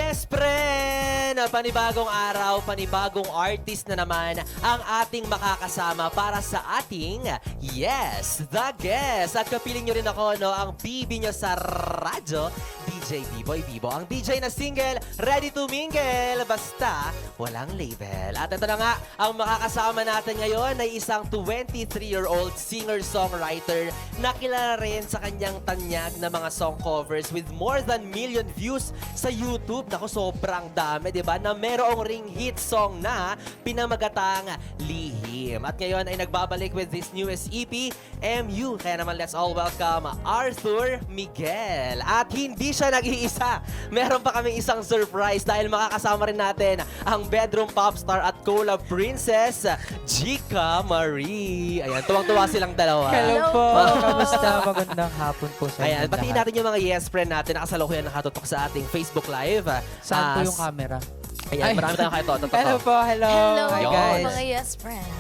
Yes, friend! Panibagong araw, panibagong artist na naman ang ating makakasama para sa ating Yes, The Guest. At kapiling nyo rin ako, no, ang bibi nyo sa radyo, DJ B-Boy Bibo. Ang DJ na single, ready to mingle, basta walang label. At ito na nga, ang makakasama natin ngayon ay isang 23-year-old singer-songwriter na kilala rin sa kanyang tanyag na mga song covers with more than million views sa YouTube. Naku, sobrang dami, di ba? Na merong ring hit song na pinamagatang Lihim. At ngayon ay nagbabalik with this newest EP, MU. Kaya naman, let's all welcome Arthur Miguel. At hindi siya nag-iisa. Meron pa kaming isang surprise dahil makakasama rin natin ang bedroom popstar at collab princess, Jika Marie. Ayan, tuwang-tuwa silang dalawa. Hello po! Kamusta? Magandang hapon po sa Ayan, inyo batiin lahat. natin yung mga yes friend natin na kasalukuyan nakatutok sa ating Facebook Live. Saan po yung camera? Ayan, Ay. marami tayong katutok. Hello po! Hello! Hello, Hi Yun. guys! mga yes friend.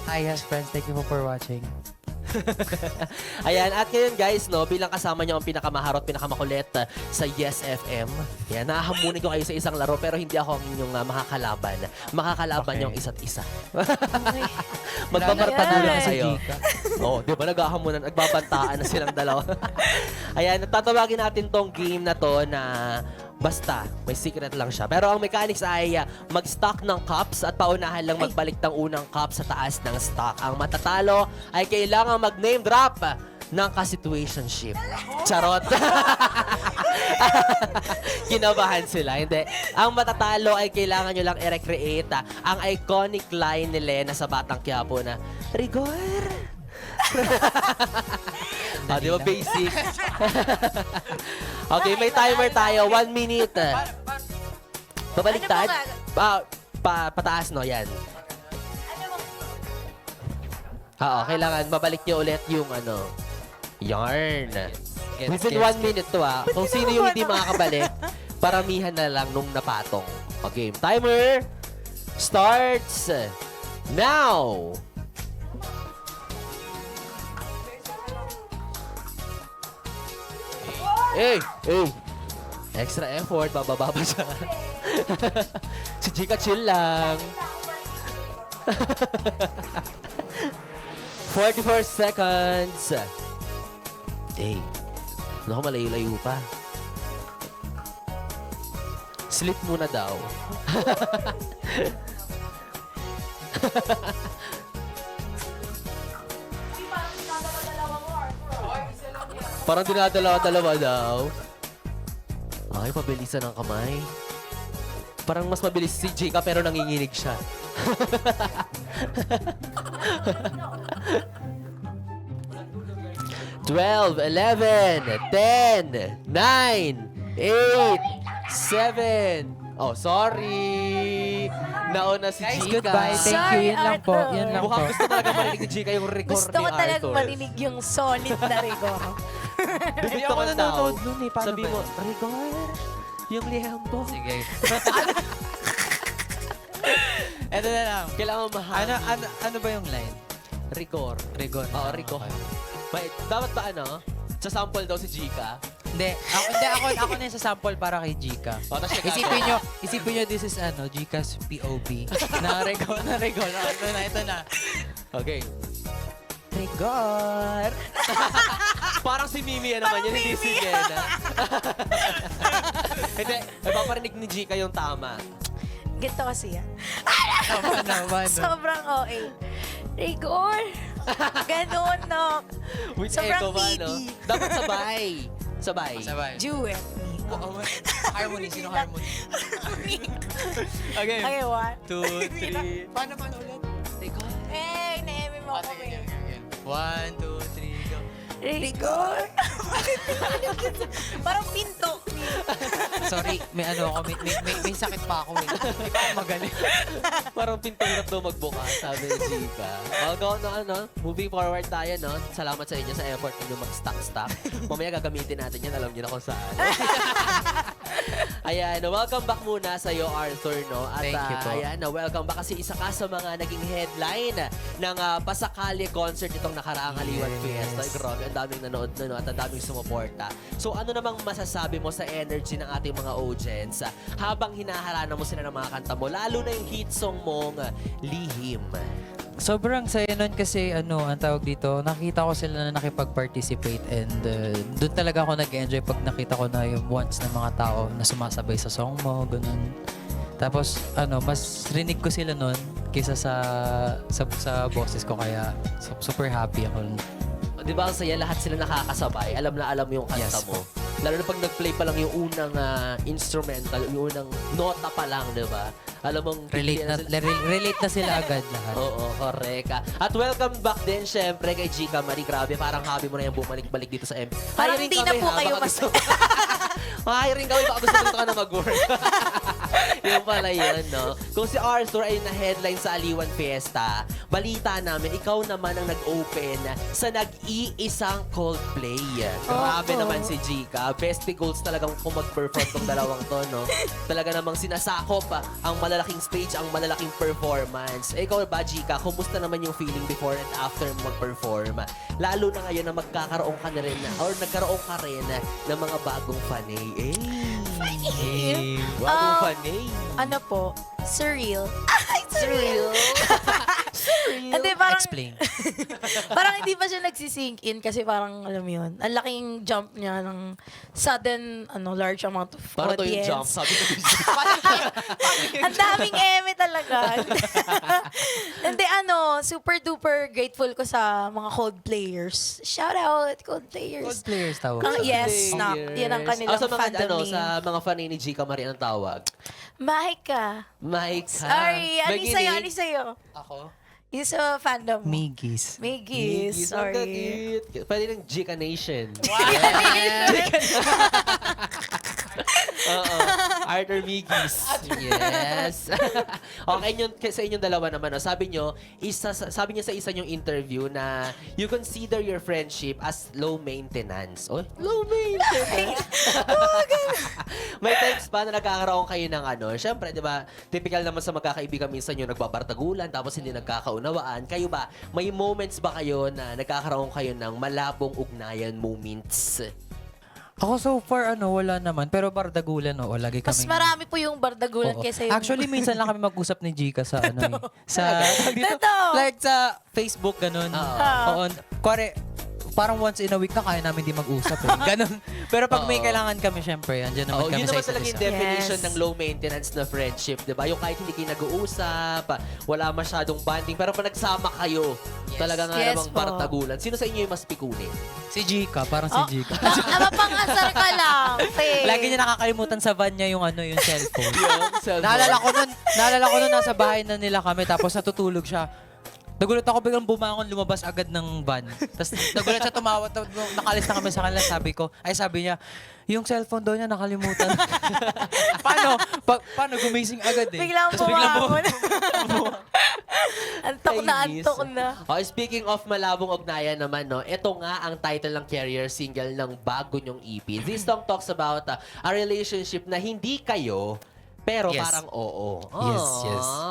Hi yes friends, thank you po for watching. Ayan, at ngayon guys, no, bilang kasama nyo ang pinakamaharot, pinakamakulit sa Yes FM. Ayan, nahahamunin ko kayo sa isang laro pero hindi ako ang inyong makakalaban. Makakalaban Okay. yung isa't isa. Okay. Magpapartagulan Yan. kayo. Oo, di ba naghahamunan, nagbabantaan na silang dalawa. Ayan, tatawagin natin tong game na to na basta, may secret lang siya. Pero ang mechanics ay mag-stock ng cups at paunahan lang magbalik ng unang cup sa taas ng stock. Ang matatalo ay kailangan mag-name drop ng ka-situationship. Charot. Kinabahan sila. Hindi. Ang matatalo ay kailangan nyo lang i-recreate ang iconic line ni Lena sa Batang Quiapo na, Rigor! Di ba basic? Okay, may timer tayo. 1 minute. Babaliktad. Pataas, no? Yan. Oo, kailangan babalik nyo ulit yung ano, yarn. Within 1 minute to, ah. Kung sino yung hindi makakabalik, paramihan na lang nung napatong. Okay, timer starts now! Extra effort, bababa pa siya. Si Jika chill lang. 44 seconds. Naku, malayo-layo pa. Sleep muna daw. Parang dinadalawa-dalawa daw. Ay, pabilisan ng kamay. Parang mas mabilis si Jika pero nanginginig siya. Twelve, 11, 10, 9, 8, 7. Oh, sorry. Nauna si Guys, Jika. goodbye. Thank you. Sorry, Yan lang po. Arthur. Yan lang po. Mukhang gusto talaga marinig ni Jika yung record Gusto ni ko talagang Arthur. marinig yung solid na rigor. Hindi ako nanonood nun eh. Paano Sabi ba mo, yun? Rigor, yung liham mo. Sige. Ito na lang. Kailangan mahal. Ano ba yung line? Rigor. Rigor. Oo, rigor. Dapat ba ano? Sa sample daw si Jika. Hindi. Ako na yung sa sample para kay Jika. O, tapos siya Isipin nyo, this is Jika's POV. Ito na. Okay. Rigor. Parang si Mimi naman yun, hindi si Gena. Hindi, napaparinig ni Jika yung tama. Ganito kasi yan. Naman. Sobrang OA. Rigor. Ganun, no? With Sobrang echo ba, no? needy. Dapat sabay. Sabay. Duet. Harmony. Sino harmony? Okay. Okay, one. 2, 3. Paano ulit? Rigor. Na-eme mo ako, eh. 1, 2, 3, go. Rigor. Parang pinto. Sorry, may may sakit pa ako eh. Hindi pa ako magaling. Parang pintong hirap daw magbukas, sabi ni Jika. Go na, moving forward tayo, no? Salamat sa inyo sa effort ninyo mag-stock. Mamaya gagamitin natin yan, alam niyo na kung saan. Ayan, welcome back muna sa iyo, Arthur, no? At Thank you po. ayan, welcome back kasi isa ka sa mga naging headline ng Pasakali concert itong nakaraang Aliwan Fiesta. Ay, grabe, ang daming nanood na, no? At ang daming sumuporta. So, ano namang masasabi mo sa energy ng ating mga audience habang hinaharana mo sila ng mga kanta mo, lalo na yung hit song mong Lihim? Sobrang saya nun kasi ang tawag dito, nakita ko sila na nakipag-participate and doon talaga ako nag-enjoy pag nakita ko na yung once ng mga tao na sumasabay sa song mo, ganun. Tapos mas rinig ko sila nun kaysa sa boses ko kaya super happy ako. Di ba ang saya, lahat sila nakakasabay. Alam na alam yung kanta Yes mo. Lalo na pag nag-play pa lang yung unang instrumental, yung unang nota pa lang, di ba? Alam mong... Relate na sila agad lahat. Oo, correct. At welcome back din, syempre, kay Gika Marie. Grabe, parang hobby mo na yung bumalik-balik dito sa MP. Parang hindi na po kayo mas... Hiring kami, baka gusto ka na mag-work. Yung pala yun, no? Kung si Arthur ay na-headline sa Aliwan Fiesta, balita namin, ikaw naman ang nag-open sa nag-iisang Coldplay. Grabe Oo. naman si Gika. Best goals talagang kung mag-perform tong dalawang to, no? Talaga namang sinasakop ang malalaking stage, ang malalaking performance. Ikaw ba, Gika, kumusta naman yung feeling before and after mo mag-perform? Lalo na ngayon na magkakaroon ka na rin, or nagkaroon ka rin ng mga bagong fanay. Bagong fanay. Ano po? Surreal. Surreal. Hindi, parang... Explain. parang hindi pa siya nagsisink in kasi parang, alam mo yun, ang laking jump niya ng sudden, large amount of Para to yung audience. jump, sabi ko. Ang daming eme talaga. Hindi, super duper grateful ko sa mga Cold players. Shout out, Cold players. Good players tawag. Yes, snap. Yan ang kanilang sa mga, fandom name. sa mga fanay ni Gika Marie, anong tawag? Mahika. Mike. Sorry, ano Beginning. sa'yo? Ano sa'yo? Ako? Yung sa fandom mo. Migis. Migis. Ang Sorry. cute. Pwede ng Gika Nation. Oo. Arthur Migis. Yes. Okay, sa inyong dalawa naman, no? Sabi niyo sa isa niyong interview na you consider your friendship as low maintenance. Oh, low maintenance. May times pa na nagkakaroon kayo ng syempre, di ba, typical naman sa magkakaibigan minsan yung nagbabartagulan tapos hindi nagkakaunawaan. Kayo ba, may moments ba kayo na nagkakaroon kayo ng malabong ugnayan moments? Ako so far, wala naman. Pero bardagulan, lagi kami. Mas marami po yung bardagulan kaysa yung... Actually, minsan lang kami mag-usap ni Gika sa sa dito, Totoo. like sa Facebook, ganun. Oo. Kuwari, parang once in a week na kaya namin di mag-usap Ganun. Pero pag may kailangan kami, syempre, andyan naman kami Yun sa naman isa't talaga yung isa. definition Yes. ng low maintenance na friendship, di ba? Yung kahit hindi kayo nag-uusap, wala masyadong bonding, pero pag nagsama kayo, talaga nga Yes namang po. bartagulan. Sino sa inyo yung mas pikunin? Si Gika, parang si Gika. Mapang-asar ka lang. Te. Lagi niya nakakalimutan sa van niya yung yung cellphone. Yung cellphone. Naalala ko nun, nasa bahay na nila kami, tapos natutulog siya. Nagulat ako biglang bumangon, lumabas agad ng van. Tapos nagulat siya, tumawa, nakalis na kami sa kanila. Sabi niya, yung cellphone daw niya nakalimutan. Paano gumising agad Biglang Tapos bumangon. Antok na, Kainis. antok na. Speaking of malabong ugnayan naman, no, ito nga ang title ng career single ng bago nyong EP. This song talks about a relationship na hindi kayo, pero Yes. parang oo. Yes.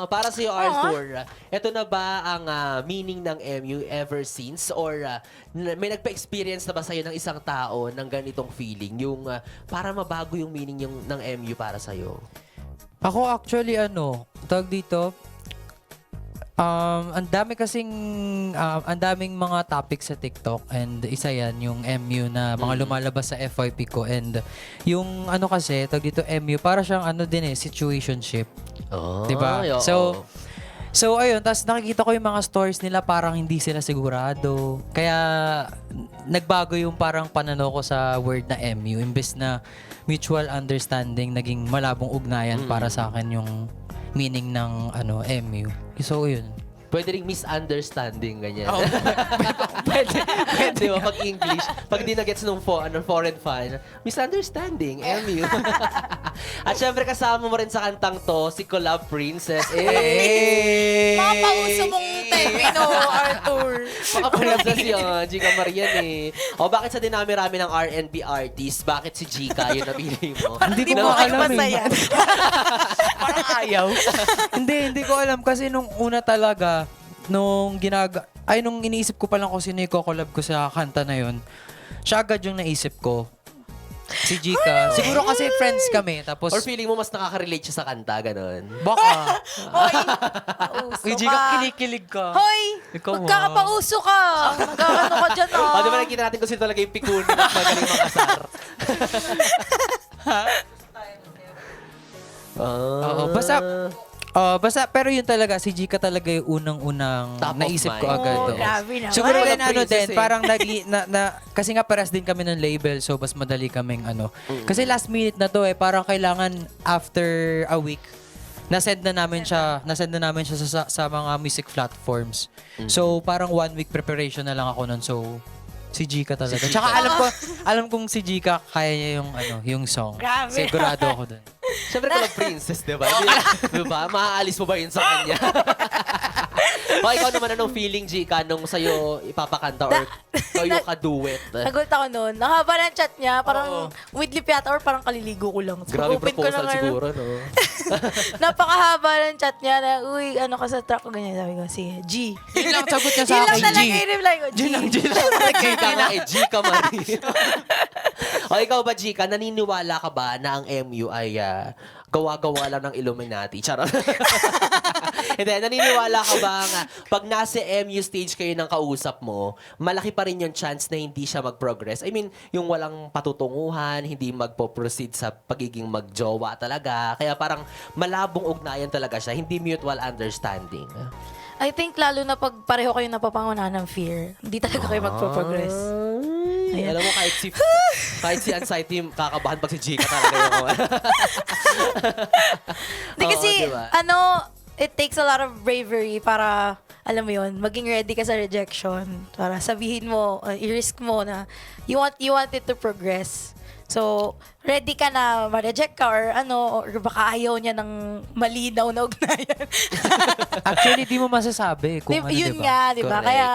Para sa iyo, Arthur, ito na ba ang meaning ng MU ever since? Or may nagpa-experience na ba sa'yo ng isang tao ng ganitong feeling? Yung para mabago yung meaning ng MU para sa'yo? Ako actually, tawag dito, ang daming mga topics sa TikTok and isa yan yung MU na mga lumalabas sa FYP ko and yung kasi, tawag dito MU, para siyang situationship. Oh, Diba? So ayun, tapos nakikita ko yung mga stories nila parang hindi sila sigurado. Kaya nagbago yung parang pananaw ko sa word na MU. Imbes na mutual understanding, naging malabong ugnayan para sa akin yung meaning ng MU. So yun. Pwede ring misunderstanding, ganyan. Oo. Pwede. Di ba? Pag English, pag di na-gets nung foreign fan, misunderstanding, MU. At syempre kasama mo rin sa kantang to, si Collab Princess. Mga pauso mong termino, Arthur. Mga princess yun, Gika Marian eh. O bakit sa dinami-rami ng R&B artist, bakit si Gika yung napili mo? Hindi ko mo kayo alam eh. masaya. Parang ayaw. hindi ko alam kasi nung una talaga, nung iniisip ko pa lang kung sino yung collab ko sa kanta na yun, siya agad yung naisip ko. Si Gika. Siguro kasi friends kami. Tapos, Or feeling mo mas nakaka-relate siya sa kanta, ganun? baka. Hoy, pauso Uy, Gika, ka. kinikilig ka. Hoy, Ikaw, magkakapauso ka. Magkakano ka dyan, O, di ba nakikita natin kung sino talaga yung pikun at magaling makasar? Oo, basta, pero yun talaga, si Gika talaga yung unang-unang Top of naisip ko mind. agad. Oh, oo. grabe naman. Siguro Wala din pang princess din, eh. parang kasi nga pares din kami ng label, so mas madali kaming Kasi last minute na to parang kailangan after a week, nasend na namin siya sa mga music platforms. So parang 1 week preparation na lang ako nun, so si Gika talaga. Tsaka alam kong si Gika kaya niya yung song. Grabe. Oh, Sigurado ako dun. Siyempre ka princess, di ba? Di ba? Maaalis mo ba yun sa kanya? O, ikaw naman anong feeling, Gika, nung sa'yo ipapakanta or kayo ka-duet? Nagulat ako noon. Nakahaba ng chat niya. Parang with lip yata or parang kaliligo ko lang. So, Grabe open ko proposal na ngayon. siguro, no? Napakahaba ng chat niya na, uy, ano ka sa track ko ganyan. Sabi ko, sige, G. Yun lang sagot niya sa Yun lang akin, talaga G. yung reply ko, G. Gika nga eh, Gika Marie. O, ikaw ba, Gika, naniniwala ka ba na ang MU ay gawa-gawa lang ng Illuminati? Charot. Hindi, naniniwala ka ba nga pag nasa MU stage kayo ng kausap mo, malaki pa rin yung chance na hindi siya mag-progress? I mean, yung walang patutunguhan, hindi magpo-proceed sa pagiging magjowa talaga. Kaya parang malabong ugnayan talaga siya, hindi mutual understanding. I think lalo na pag pareho kayo napapangunahan ng fear, hindi talaga kayo magpo-progress. Ay, alam mo, kahit si anxiety, kakabahan pag si Gika talaga yung Hindi kasi, Oo, diba? it takes a lot of bravery para, alam mo yun, maging ready ka sa rejection. Para sabihin mo, i-risk mo na you want it to progress. So, ready ka na ma-reject ka or baka ayaw niya ng malinaw na ugnayan. Actually, di mo masasabi kung Yun diba? nga, di ba? Correct. Kaya,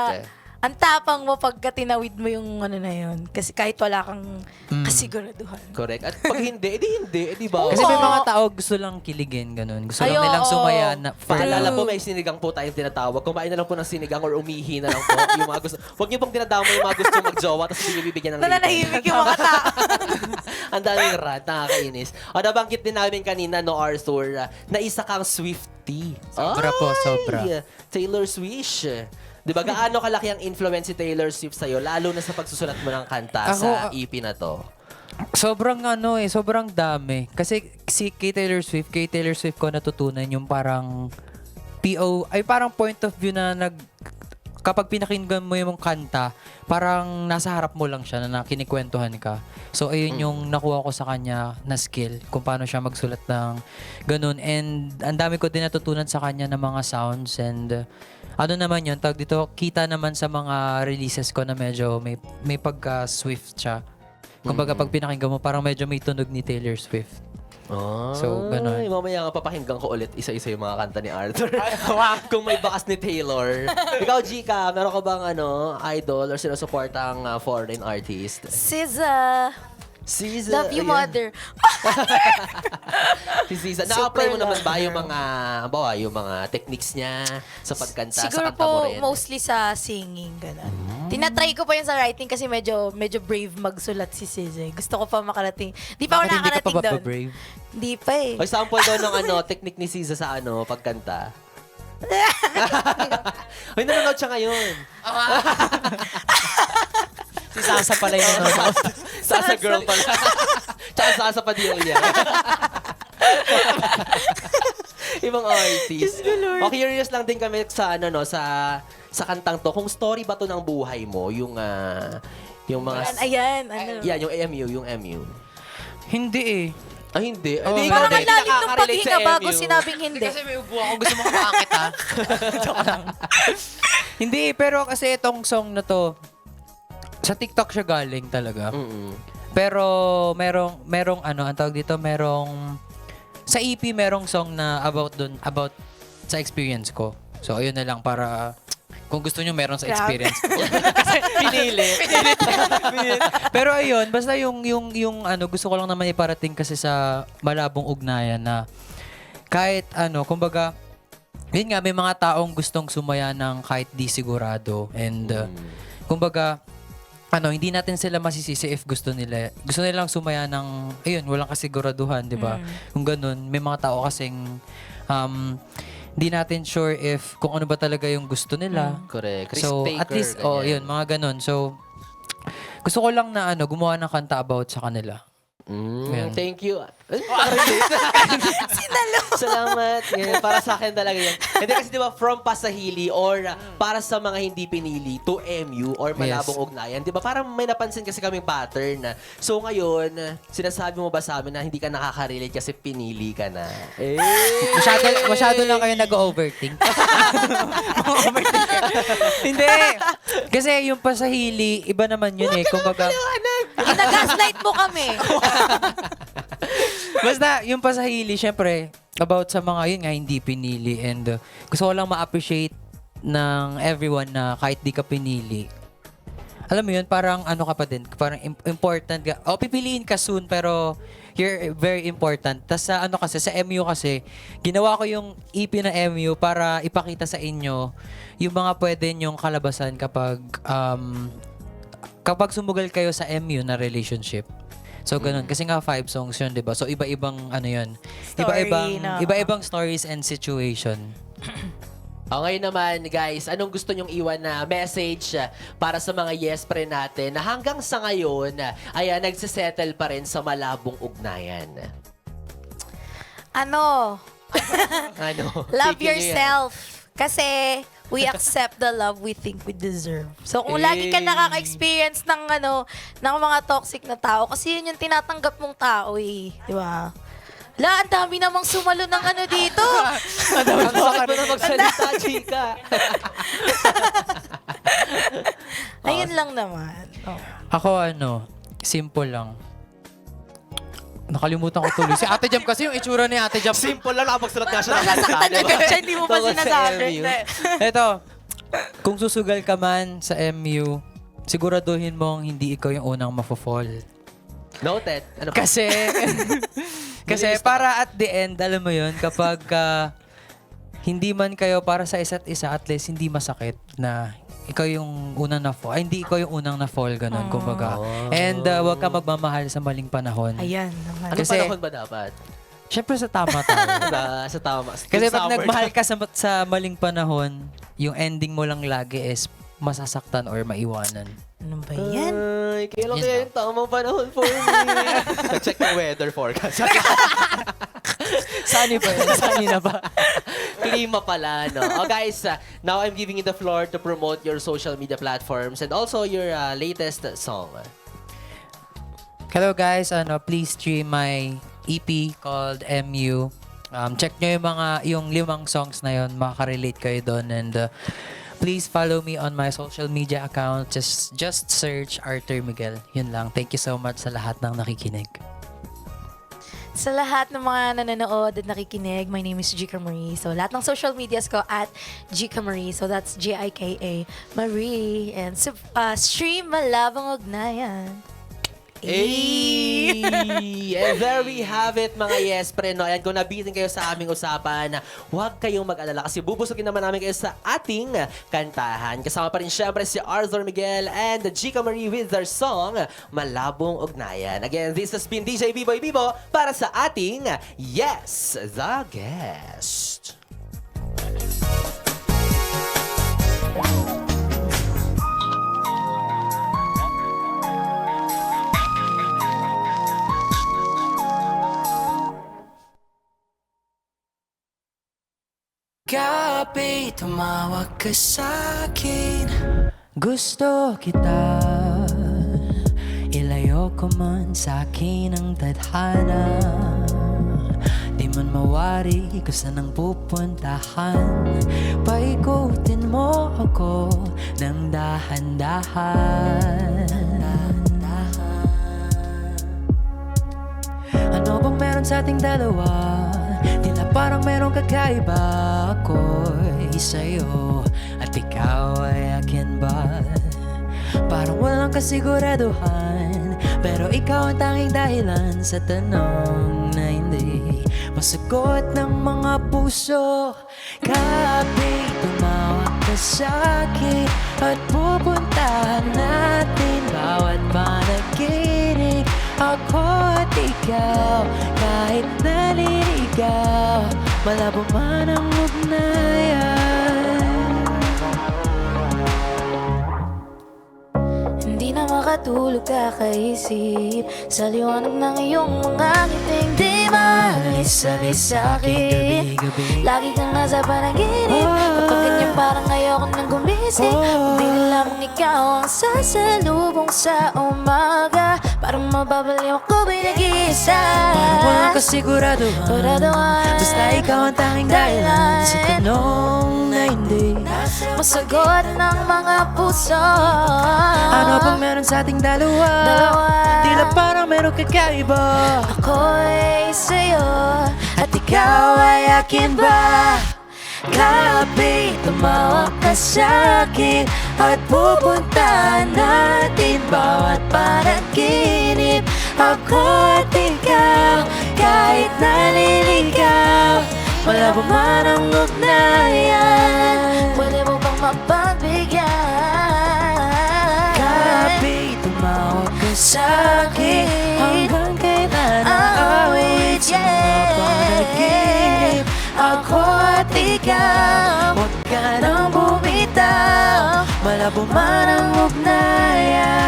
ang tapang mo pagka tinawid mo yung na yun. Kasi kahit wala kang kasiguraduhan. Correct. At pag hindi, edi ba? Kasi Oo. may mga tao gusto lang kiligin, ganun. Gusto lang Ay, nilang oo. sumaya na Paalala po, may sinigang po tayong tinatawag. Kumain na lang po ng sinigang or umihi na lang po. Yung mga gusto. Huwag niyo pong tinadama yung mga gusto magjowa tapos hindi niyo bibigyan ng Nananahimik yung mga tao. Ang daming rant, nakakainis. O, nabanggit din namin kanina, no, Arthur, na isa kang Swiftie. Sobra po, sobra. Taylor Swift. Di ba, gaano kalaki ang influence si Taylor Swift sa'yo, lalo na sa pagsusulat mo ng kanta Ako, sa EP na to? Sobrang sobrang dami. Kasi kay Taylor Swift ko natutunan yung parang parang point of view na kapag pinakinggan mo yung kanta, parang nasa harap mo lang siya na kinikwentuhan ka. So, ayun yung nakuha ko sa kanya na skill kung paano siya magsulat ng ganun. And ang dami ko din natutunan sa kanya ng mga sounds and naman yun, tawag dito, kita naman sa mga releases ko na medyo may pagka-Swift siya. Kumbaga, pag pinakinggan mo, parang medyo may tunog ni Taylor Swift. So, ganun. Mamaya nga papakinggan ko ulit isa-isa yung mga kanta ni Arthur. Kung may bakas ni Taylor. Ikaw, Gika, meron ka bang idol or sinusuportang foreign artist? SZA. SZA. Love you, Ayan. mother. Si SZA. Super Na-apply mo naman love ba her. yung mga techniques niya sa pagkanta, Siguro sa kanta mo po, rin? mostly sa singing, gano'n. Tinatry ko pa yun sa writing kasi medyo brave magsulat si SZA. Gusto ko pa makarating. Di pa ako Bakit hindi ka nakarating pa doon. brave? Hindi pa eh. O sample daw ng technique ni SZA sa pagkanta. Hoy, nanonood siya ngayon. Si Sasa pala yung nanonood. Sasa girl pala. Tsaka Sasa Padilla. Ibang artist. O, curious lang din kami sa sa kantang to. Kung story ba to ng buhay mo, yung mga... Ayan, Yan, yung MU. Hindi eh. Ay, hindi. Oh, Hindi, Parang ikaw ang din, lalim nung nakaka-relate sa paghinga bago MU. sinabing hindi. Kasi may ubo ako, gusto mo kapakit ha? Joke lang. Hindi, pero kasi itong song na to, sa TikTok siya galing talaga. Mm-mm. Pero merong ano, ang tawag dito, sa EP merong song na about sa experience ko. So ayun na lang para kung gusto nyo meron sa Grabe. experience ko. Pinili. Pero ayun, basta yung ano, gusto ko lang naman iparating kasi sa malabong ugnayan na kahit ano, kumbaga, yun nga, may mga taong gustong sumaya ng kahit di sigurado. And kumbaga, ano, hindi natin sila masisisi if gusto nilang sumaya ng, ayun, walang kasiguraduhan, di ba? Kung ganun, may mga tao kasing, hindi natin sure if kung ano ba talaga yung gusto nila. Correct. Risk So, taker, at least, oh, ganyan. yun, mga ganun. So, gusto ko lang na, ano, gumawa ng kanta about sa kanila. Yan. Thank you. Salamat. Ganyan, para sa akin talaga yan. Hindi kasi di ba from Pasahili or para sa mga hindi pinili to MU or malabong ugnayan. Di ba parang may napansin kasi kaming pattern. So ngayon, sinasabi mo ba sa amin na hindi ka nakaka-relate kasi pinili ka na? Eh. Masyado lang kayo nag-overthink. Hindi. Kasi yung pasahili, iba naman yun eh. Kumbaga, Ginagaslight mo kami. basta yung pasahili, syempre, about sa mga yun nga, hindi pinili. And gusto ko lang ma-appreciate ng everyone na kahit di ka pinili. Alam mo yun, parang ano ka pa din, parang important ka. O, pipiliin ka soon, pero you're very important. Tapos sa ano kasi, sa MU kasi, ginawa ko yung EP na MU para ipakita sa inyo yung mga pwede nyong kalabasan kapag sumugal kayo sa MU na relationship. So, ganun. Kasi nga 5 songs yun, di ba? So, iba-ibang, ano yun, Story iba-ibang stories and situation. Okay naman, guys, anong gusto nyong iwan na message para sa mga yes pre natin na hanggang sa ngayon ay nagsisettle pa rin sa malabong ugnayan? Ano? Ano? Love Sige nyo yan. yourself. Kasi we accept the love we think we deserve. So kung lagi ka nakaka-experience ng ng mga toxic na tao, kasi yun yung tinatanggap mong tao eh. Di ba? La, ang dami namang sumalo ng dito. Ang sakit mo na magsalita, chika. Ayun lang naman. Oh. Ako, simple lang. Nakalimutan ko tuloy. Si Ate Jam kasi, yung itsura ni Ate Jam. Simple lang, nakapagsulat nga siya ng kanta. Nasaktan diba? agad siya, hindi mo pa Tungkol sa sinasabi. MU. Ito, kung susugal ka man sa MU, siguraduhin mong hindi ikaw yung unang mafo-fall. Noted. Ano pa? Kasi, para at the end, alam mo yun, kapag hindi man kayo para sa isa't isa, at least hindi masakit na ikaw yung unang na-fall. Ay, hindi ikaw yung unang na-fall, ganun, kumbaga. And huwag ka magmamahal sa maling panahon. Ayan naman. Anong Kasi- panahon ba dapat? Siyempre sa tama tayo. Diba? Sa tama. Kasi Yung pag summer nagmahal ka sa maling panahon, yung ending mo lang lagi is masasaktan or maiwanan. Ano ba yan? Ay, kailan Yun kaya lang. yung tamang panahon for me? Nag-check ng weather forecast. Sani ba yun? Sani na ba? Klima pala, no? Oh, guys, now I'm giving you the floor to promote your social media platforms and also your latest song. Hello guys, please stream my EP called MU. Check nyo yung 5 songs na yun, makaka-relate kayo doon. And please follow me on my social media account. Just search Arthur Miguel. Yun lang. Thank you so much sa lahat ng nakikinig. Sa lahat ng mga nanonood at nakikinig, my name is Gika Marie. So, lahat ng social medias ko at Gika Marie. So, that's Gika Marie. And stream Malabong Ugnayan. Hey! And there we have it, mga yes, pre, no? Ayan, kung nabitin kayo sa aming usapan, huwag kayong mag-alala kasi bubusugin naman namin kayo sa ating kantahan. Kasama pa rin syempre si Arthur Miguel and Gika Marie with their song, Malabong Ugnayan. Again, this has been DJ B-Boy Bibo para sa ating Yes, the Guest. Gabi, tumawag ka sa'kin. Gusto kita, ilayo ko man sa akin ang tadhana, di man mawari kung saan ang pupuntahan. Paikutin mo ako ng dahan-dahan. Ano bang meron sa ating dalawa? Tila parang merong kakaiba. Ako'y sa'yo at ikaw ay akin ba? Parang walang kasiguraduhan, pero ikaw ang tanging dahilan sa tanong na hindi masagot ng mga puso. Kapit tumawag ka sa'kin at pupuntahan natin bawat panaginip. Ako at ikaw, kahit naliligaw, malabo man ang ugnayan. Hindi na makatulog kakaisip sa liwanag ng iyong mga ngiting. Di maalis-alis sa'kin, Gabi-gabi, lagi kang nasa panaginip. Kapag ganyan parang ayoko nang gumising, hindi na lamang ikaw ang sasalubong sa umaga. Parang mababaliw ako binag-iisa. parang walang kasiguraduhan, Siguraduhan. basta ikaw ang tanging dahilan sa tanong na hindi masagot ng mga puso. ano bang meron sa ating dalawa? Tila parang meron kakaiba. Ako'y sa'yo at ikaw ay akin ba? Kapit tumawag ka sa'kin at pupuntahan natin bawat panaginip. Ako at ikaw, kahit naliligaw, malabo man ang ugnayan. Pwede mo bang mapagbigyan? Kapit tumawag ka sa'kin, hanggang kailan ang awit sa mga panaginip. Ako at ikaw, huwag ka nang bumitaw, malabo man ang ugnayan.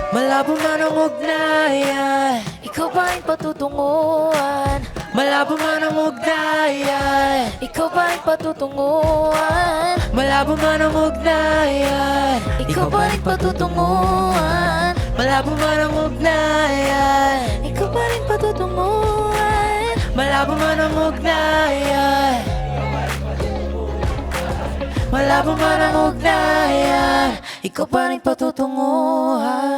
Malabo man ang ugnayan, Ikaw ba ang patutunguhan? malabo man ang ugnayan, Ikaw ba ang patutunguhan? malabo man ang ugnayan, Ikaw ba ang patutunguhan? malabo man ang ugnayan, Ikaw ba rin patutunguhan? malabo man ang ugnayan, malabo man ang ugnayan, ikaw pa rin patutunguhan.